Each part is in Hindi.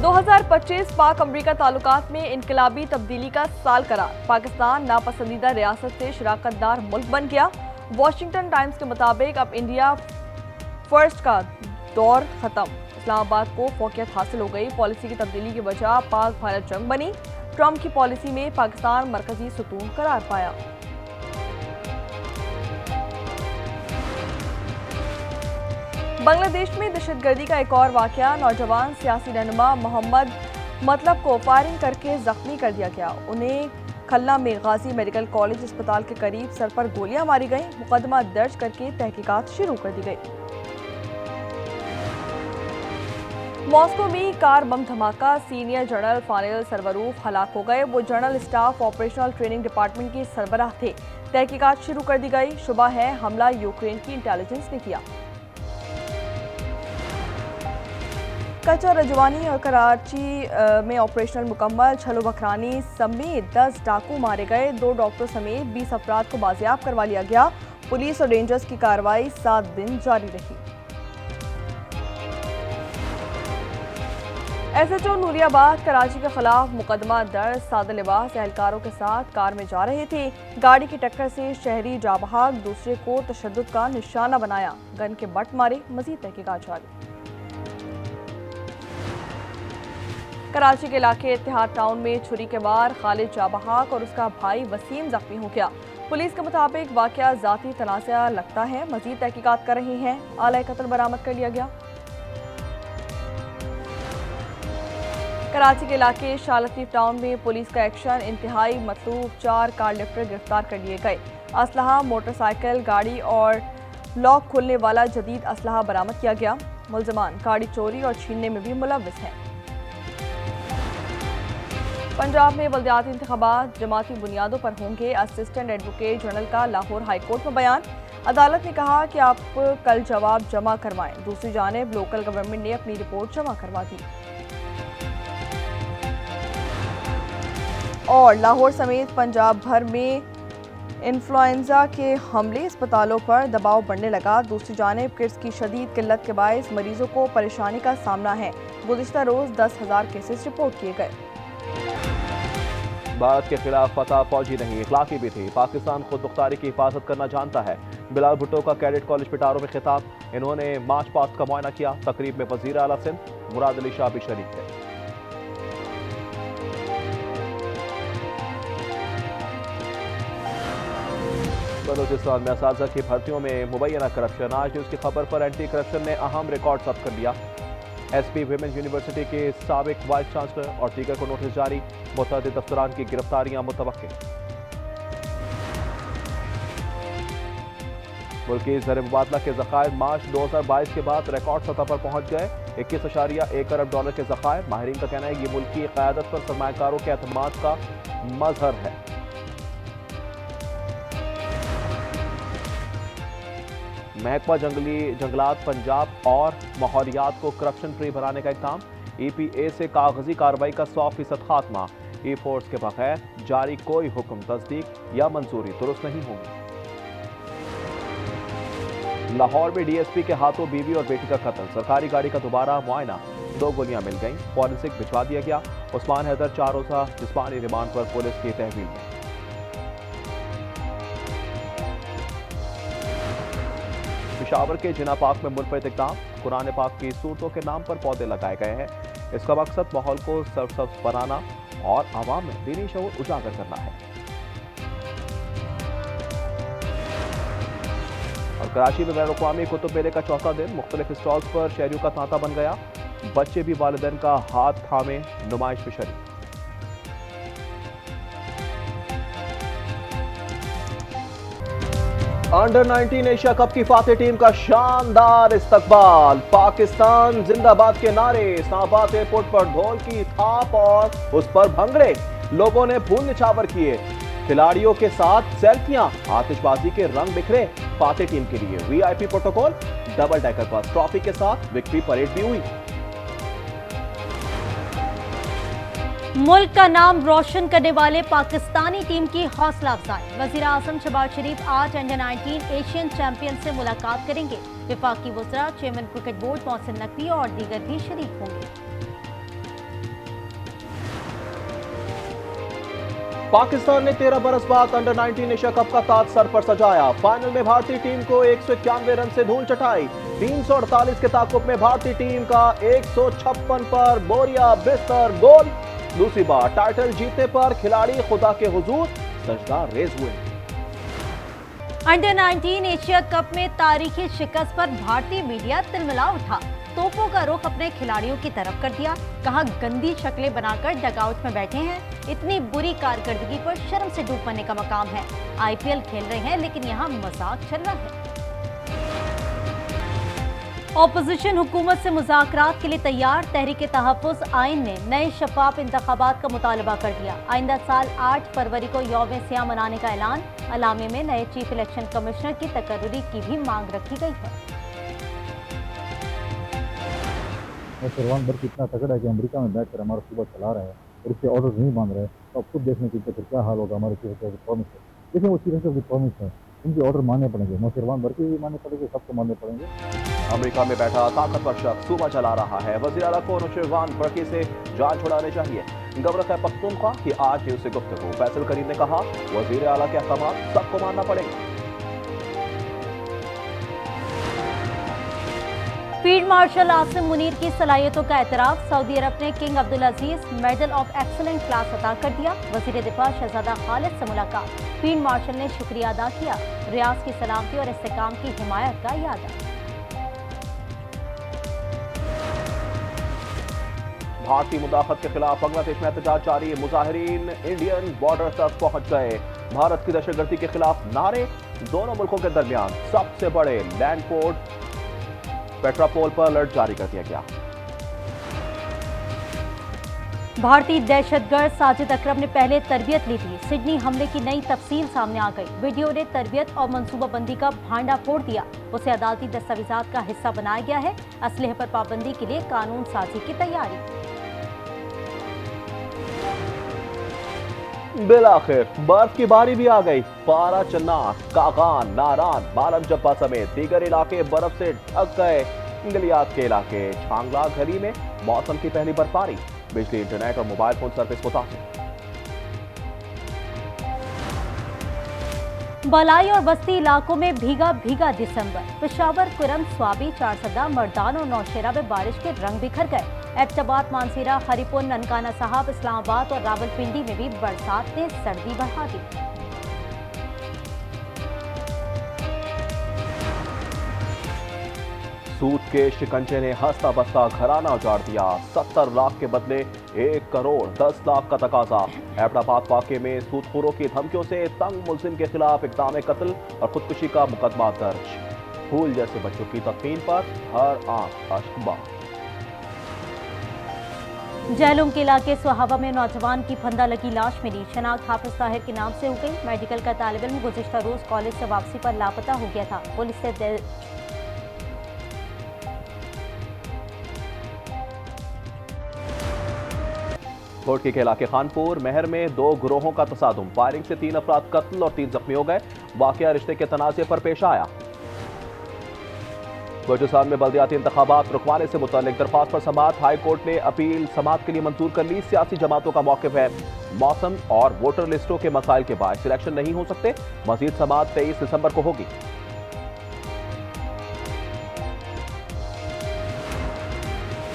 2025 पाक अमरीका ताल्लुकात में इनकलाबी तब्दीली का साल करार। पाकिस्तान नापसंदीदा रियासत से शराकतदार मुल्क बन गया। वॉशिंगटन टाइम्स के मुताबिक अब इंडिया फर्स्ट का दौर खत्म। इस्लामाबाद को फौकियत हासिल हो गई। पॉलिसी की तब्दीली की वजह पाक भारत जंग बनी। ट्रंप की पॉलिसी में पाकिस्तान मरकजी सुतून करार पाया। बांग्लादेश में दहशतगर्दी का एक और वाकया। नौजवान सियासी रहनुमा मोहम्मद मतलब को फायरिंग करके जख्मी कर दिया गया। उन्हें खल्ला में गाजी मेडिकल कॉलेज अस्पताल के करीब सर पर गोलियां मारी गईं। मुकदमा दर्ज करके तहकीकात शुरू कर दी गई। मॉस्को में कार बम धमाका। सीनियर जनरल फानिल सरवरूफ हलाक हो गए। वो general staff operational training department के सरबराह थे। तहकीकात शुरू कर दी गई। शुबा है हमला यूक्रेन की इंटेलिजेंस ने किया। कच्चा रजवानी और कराची में ऑपरेशनल मुकम्मल। छलो बखरानी समेत 10 डाकू मारे गए। 2 डॉक्टर समेत 20 अफराद को बाजियाब करवा लिया गया। पुलिस और रेंजर्स की कार्रवाई 7 दिन जारी रही। SHO नूरियाबाद कराची के खिलाफ मुकदमा दर्ज। सादा लिबास एहलकारों के साथ कार में जा रहे थे। गाड़ी की टक्कर से शहरी जाबहाक। दूसरे को तशद्दुद का निशाना बनाया। गन के बट मारे। मजीद तहकीकात जारी। कराची के इलाके इत्तेहाद टाउन में छुरी के वार। खालिद जाबहाक और उसका भाई वसीम जख्मी हो गया। पुलिस के मुताबिक वाकया जाती तनाज़ा लगता है। मजीद तहकीकात कर रही हैं। आला कत्ल बरामद कर लिया गया। कराची के इलाके शाह लतीफ टाउन में पुलिस का एक्शन। इंतहाई मतलूब 4 कार लिफ्टर गिरफ्तार कर लिए गए। असलहा, मोटरसाइकिल, गाड़ी और लॉक खोलने वाला जदीद असलहा बरामद किया गया। मुलजमान गाड़ी चोरी और छीनने में भी मुलव्विस हैं। पंजाब में बल्दियाती इंतखाबात जमाती बुनियादों पर होंगे। असिस्टेंट एडवोकेट जनरल का लाहौर हाई कोर्ट में बयान। अदालत ने कहा कि आप कल जवाब जमा करवाएं। दूसरी जानिब लोकल गवर्नमेंट ने अपनी रिपोर्ट जमा करवा दी। और लाहौर समेत पंजाब भर में इन्फ्लुएंजा के हमले। अस्पतालों पर दबाव बढ़ने लगा। दूसरी जानिब किट्स की शदीद किल्लत के बायस मरीजों को परेशानी का सामना है। गुज़िश्ता रोज 10,000 केसेस रिपोर्ट किए गए। भारत के खिलाफ फतह फौजी नहीं इखलाकी भी थी। पाकिस्तान खुद मुख्तारी की हिफाजत करना जानता है। बिलाल भुट्टो का कैडेट कॉलेज पिटारो में खिताब। इन्होंने मार्च पास्ट का मुआयना किया। तकरीब में वजीर आला सिंध मुराद अली शाह भी शरीक थे। बलूचिस्तान में असातिज़ा की भर्तियों में मुबैना करप्शन। आज न्यूज़ की खबर पर एंटी करप्शन ने अहम रिकॉर्ड ज़ब्त कर लिया। SP विमेंस यूनिवर्सिटी के साबिक वाइस चांसलर और दीगर को नोटिस जारी। मुतअद्दिद अफसरान की गिरफ्तारियां मुतवक्किल। मुल्की ज़र मुबादला के ज़खायर मार्च 2022 के बाद रिकॉर्ड सतह पर पहुंच गए। 21.1 अरब डॉलर के ज़खायर। माहिरीन का कहना है ये मुल्क की क़यादत पर सरमायाकारों के एतमाद का मजहर है। महकमा जंगलात पंजाब और माहौलियात को करप्शन फ्री बनाने का इक़दाम। EPA से कागजी कार्रवाई का 100% खात्मा। E-फोर्स के बगैर जारी कोई हुक्म तस्दीक या मंजूरी दुरुस्त नहीं होगी। लाहौर में DSP के हाथों बीवी और बेटी का कत्ल। सरकारी गाड़ी का दोबारा मुआयना। 2 गोलियां मिल गईं। फॉरेंसिक भिजवा दिया गया। उस्मान हैदर 4 रोज़ा जिस्मानी रिमांड पर पुलिस की तहवील में। पेशावर के जिना पार्क में मुनफरिद इक़दाम। कुरान पाक की सूरतों के नाम पर पौधे लगाए गए हैं। इसका मकसद माहौल को सरसब्ज बनाना और आवाम में दीनी शऊर उजागर करना है। और कराची में बैनुल-अक़वामी कुतुब मेले का चौथा दिन। मुख्तलिफ स्टॉल्स पर शहरियों का तांता बन गया। बच्चे भी वालिदैन का हाथ थामे नुमाइश में शरीक। अंडर 19 एशिया कप की फातेह टीम का शानदार इस्तकबाल। पाकिस्तान जिंदाबाद के नारे। इस्लामाबाद एयरपोर्ट पर ढोल की थाप और उस पर भंगड़े। लोगों ने फूल निछावर किए। खिलाड़ियों के साथ सेल्फियां। आतिशबाजी के रंग बिखरे। फातेह टीम के लिए VIP protocol. Double decker bus trophy के साथ विक्ट्री परेड भी हुई। मुल्क का नाम रोशन करने वाले पाकिस्तानी टीम की हौसला अफजाई। वज़ीर आज़म शहबाज शरीफ आज अंडर 19 एशियन चैंपियन से मुलाकात करेंगे। वफाकी वज़रा, chairman cricket board Mohsin Naqvi और दीगर भी शरीक होंगे। पाकिस्तान ने 13 बरस बाद अंडर 19 एशिया कप का ताज सर पर सजाया। फाइनल में भारतीय टीम को 191 रन से धूल चटाई। 348 के ताकुब में भारतीय टीम का 156 पर बोरिया बिस्तर गोल। दूसरी बार टाइटल जीतने पर खिलाड़ी खुदा के हुजूर सजदा रेज हुए। अंडर 19 एशिया कप में तारीखी शिकस्त पर भारतीय मीडिया तिलमिला उठा। तोपों का रुख अपने खिलाड़ियों की तरफ कर दिया। कहा, गंदी शक्लें बनाकर डगआउट में बैठे हैं। इतनी बुरी कारकर्दगी पर शर्म से डूब मरने का मकाम है। आईपीएल खेल रहे हैं लेकिन यहाँ मजाक चल रहा है। ऑपोजिशन हुकूमत से मुज़ाकरात के लिए तैयार। तहरीक तहफ़्फ़ुज़ आइन ने नए शफाफ इंतखाबात का मुतालबा कर दिया। आइंदा साल 8 फरवरी को यौम सियाह मनाने का ऐलान। अलामे में नए चीफ इलेक्शन कमिश्नर की तकर्रुरी की भी मांग रखी गई है। शरवान बर्क इतना तगड़ा है कि अमेरिका में बैठकर हमारा सूबा चला रहा है और इससे ऑर्डर नहीं मान रहा है, तो अब खुद देखने की फिर क्या हाल होगा हमारे चीफ की प्रॉमिस है। देखिए, वो चीफ की प्रॉमिस है, उनके ऑर्डर मानने पड़ेंगे। नौशरवान बर्क भी मानने पड़ेंगे, सबको मानने पड़ेंगे। अमेरिका में बैठा ताकतवर शख्स सूबा चला रहा है। वज़ीर आला को नौशरवान बर्की से जान छुड़ाने चाहिए। गवर्नर खैबर पख्तूनख्वा की आज न्यूज़ से गुफ्तगू। फैसल करीम ने कहा, वज़ीर आला के अहकाम सबको मानना पड़ेगा। फील्ड मार्शल आसिम मुनीर की सलाहियतों का एतराफ। सऊदी अरब ने king Abdul Aziz medal of excellent class अता कर दिया। वजीर दिफा शहजादा खालिद से मुलाकात। फील्ड मार्शल ने शुक्रिया अदा किया। रियाज की सलामती और इस्तेकाम की हिमायत का याद। भारतीय मुदाखलत के खिलाफ बांग्लादेश में एहतजाज जारी। मुजाहिरीन इंडियन बॉर्डर तक पहुंच गए। भारत की दहशतगर्दी के खिलाफ नारे। दोनों मुल्कों के दरमियान सबसे बड़े लैंड पोर्ट पेट्रापोल पर अलर्ट जारी कर दिया गया। भारतीय दहशतगर्द साजिद अकरम ने पहले तरबियत ली थी। सिडनी हमले की नई तफसील सामने आ गई। वीडियो ने तरबियत और मंसूबाबंदी का भांडा फोड़ दिया। उसे अदालती दस्तावेजात का हिस्सा बनाया गया है। असलहे पर पाबंदी के लिए कानून साजी की तैयारी। बिलाखिर बर्फ की बारी भी आ गई। पारा, चन्नार, कागान, नारान, मालम जब्बा समेत दीगर इलाके बर्फ से ढक गए। गलियात के इलाके छांगला घरी में मौसम की पहली बर्फबारी। बिजली, इंटरनेट और मोबाइल फोन सर्विस मुतासिर। बलाई और बस्ती इलाकों में भीगा भीगा दिसंबर। पेशावर, कुरम, स्वाबी, चारसदा, मर्दान और नौशेरा में बारिश के रंग बिखर गए। एबटाबाद, मानसीरा, हरिपुर, ननकाना साहब, इस्लामाबाद और रावलपिंडी में भी बरसात ने सर्दी बढ़ा दी। सूद के शिकंजे ने हंसता बसता घराना उजाड़ दिया। 70 लाख के बदले 1 करोड़ 10 लाख का तकाजा। एबटाबाद वाक़े में सूदखोरों की धमकियों से तंग मुलजिम के खिलाफ इक़दाम कत्ल और खुदकुशी का मुकदमा दर्ज। फूल जैसे बच्चों की तकरीन पर हर आंख अश्कबार। जहलुम के इलाके सुहावा में नौजवान की फंदा लगी लाश मिली। शनाख्त हाफिज ताहिर के नाम से हो गई। मेडिकल का तालिब इल्म गुज़िश्ता रोज कॉलेज से वापसी पर लापता हो गया था। पुलिस से कोटकी के इलाके खानपुर महर में 2 गिरोहों का तसादुम। फायरिंग से 3 अफराद कत्ल और 3 जख्मी हो गए। वाकया रिश्ते के तनाज़े पर पेश आया। बलूचिस्तान में बल्दियाती इंतखाबात रुकवाने से मुताल्लिक दरख्वास्त पर समाअत। हाई कोर्ट ने अपील समाअत के लिए मंजूर कर ली। सियासी जमातों का मौक़िफ़ है मौसम और वोटर लिस्टों के मसाइल के बाद सिलेक्शन नहीं हो सकते। मजीद समाअत 23 दिसंबर को होगी।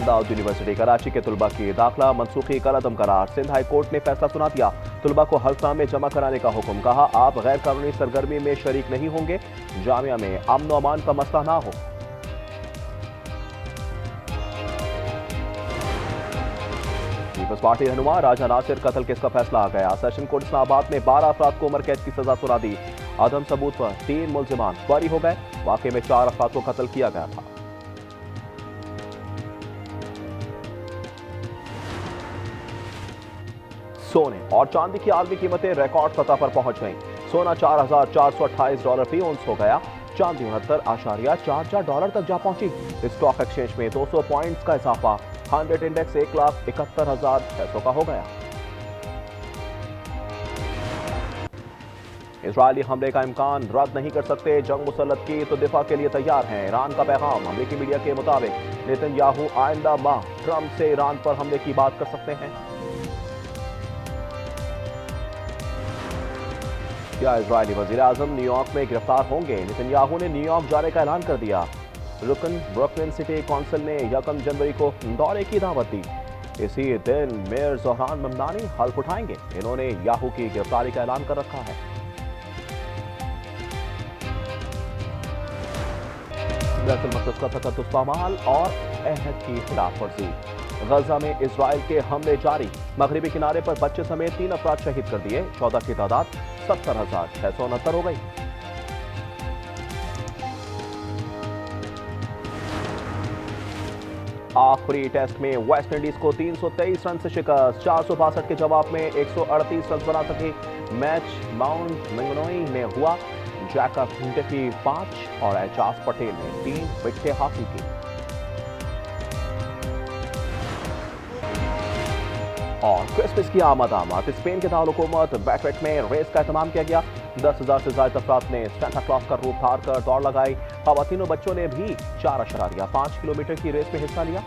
दाऊद यूनिवर्सिटी कराची के तुलबा की दाखिला मनसूखी का अदम करार। सिंध हाई कोर्ट ने फैसला सुना दिया। तुलबा को हल्फनामे जमा कराने का हुक्म। कहा, आप गैर कानूनी सरगर्मी में शरीक नहीं होंगे। जामिया में अमन व अमान का मसला ना हो। पीपल्स पार्टी रहनुमा राजा नासिर कत्ल केस का फैसला आ गया। सेशन कोर्ट इस्लामाबाद ने 12 अफराद को उम्र कैद की सजा सुना दी। आदम सबूत पर 3 मुलजिमान बरी हो गए। वाकई में 4 अफराद को कत्ल किया गया था। सोने और चांदी की आलमी कीमतें रिकॉर्ड सतह पर पहुंच गईं। सोना $4,428 फी औंस हो गया। चांदी $69.44 तक जा पहुंची। स्टॉक एक्सचेंज में 200 पॉइंट्स का इजाफा। 100 इंडेक्स 1,71,600 का हो गया। इजरायली हमले का इम्कान रद्द नहीं कर सकते। जंग मुसल्लत की तो दिफा के लिए तैयार हैं। ईरान का पैगाम। अमेरिकी मीडिया के मुताबिक नेतन्याहू आइंदा माह ट्रंप से ईरान पर हमले की बात कर सकते हैं। किया। इजरायली वजीर आजम न्यूयॉर्क में गिरफ्तार होंगे। नेतन्याहू ने न्यूयॉर्क जाने का ऐलान कर दिया। रुकन ब्रुकलिन सिटी काउंसिल ने 1 जनवरी को दौरे की दावत दी। इसी दिन मेयर जोहरान ममदानी हल्फ उठाएंगे। इन्होंने याहू की गिरफ्तारी का ऐलान कर रखा है। बैतुल मक़दस का तक़द्दुस पामाल और अहद की खिलाफ वर्जी। गजा में इजराइल के हमले जारी। मगरिबी किनारे पर बच्चे समेत 3 अफराद शहीद कर दिए। 14 की तादाद 70,669 हो गई। आखिरी टेस्ट में वेस्टइंडीज को 323 रन से शिकस्त। 462 के जवाब में 138 रन बना सके। मैच माउंट मैंगनोई में हुआ। जैकब डिफी 5 और एजाज पटेल ने 3 विकेटें हासिल की। और क्रिसमस की आमद स्पेन के दारुल-हुकूमत बैटरेट में रेस का एहतमाम किया गया। 10,000 से ज्यादा अफराद ने सांता क्लॉज का रूप धार कर दौड़ लगाई। खवातीन और बच्चों ने भी 4.5 किलोमीटर की रेस में हिस्सा लिया।